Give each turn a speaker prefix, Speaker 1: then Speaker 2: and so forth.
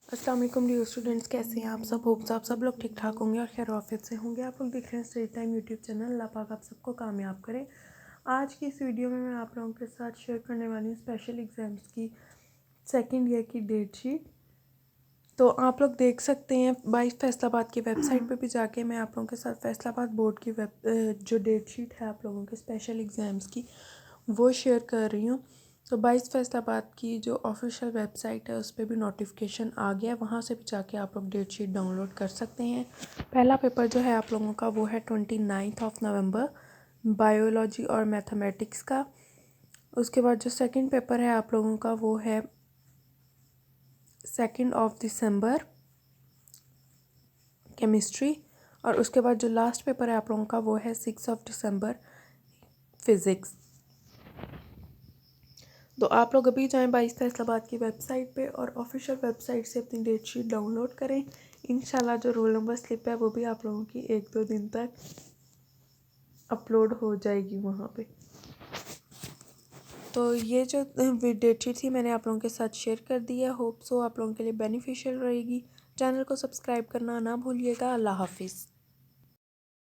Speaker 1: अस्सलाम वालेकुम dear students, कैसे हैं आप सब। होप्स आप सब लोग ठीक ठाक होंगे और खैर ऑफिस से होंगे। आप लोग देख रहे हैं स्टडी टाइम यूट्यूब चैनल। अल्लाह पाक आप सबको कामयाब करें। आज की इस वीडियो में मैं आप लोगों के साथ शेयर करने वाली हूँ स्पेशल एग्ज़ाम्स की सेकेंड ईयर की डेट शीट। तो आप लोग देख सकते हैं 22 फैसलाबाद की वेबसाइट पे भी जाके मैं आप लोगों के साथ फैसलाबाद बोर्ड की जो डेट शीट है आप लोगों के स्पेशल एग्ज़ाम्स की वो शेयर कर रही हूँ। तो 22 फैसलाबाद की जो ऑफिशियल वेबसाइट है उस पर भी नोटिफिकेशन आ गया है, वहाँ से भी जाके आप लोग डेट शीट डाउनलोड कर सकते हैं। पहला पेपर जो है आप लोगों का वो है 29 नवंबर बायोलॉजी और मैथमेटिक्स का। उसके बाद जो सेकंड पेपर है आप लोगों का वो है 2 दिसंबर केमिस्ट्री। और उसके बाद जो लास्ट पेपर है आप लोगों का वो है 6 दिसंबर फिज़िक्स। तो आप लोग अभी जाएं 22 फैसलाबाद की वेबसाइट पे और ऑफिशियल वेबसाइट से अपनी डेट शीट डाउनलोड करें। इंशाल्लाह जो रोल नंबर स्लिप है वो भी आप लोगों की 1-2 दिन तक अपलोड हो जाएगी वहाँ पे। तो ये जो डेट शीट थी मैंने आप लोगों के साथ शेयर कर दी है। होप सो आप लोगों के लिए बेनिफिशियल रहेगी। चैनल को सब्सक्राइब करना ना भूलिएगा। अल्लाह हाफिज़।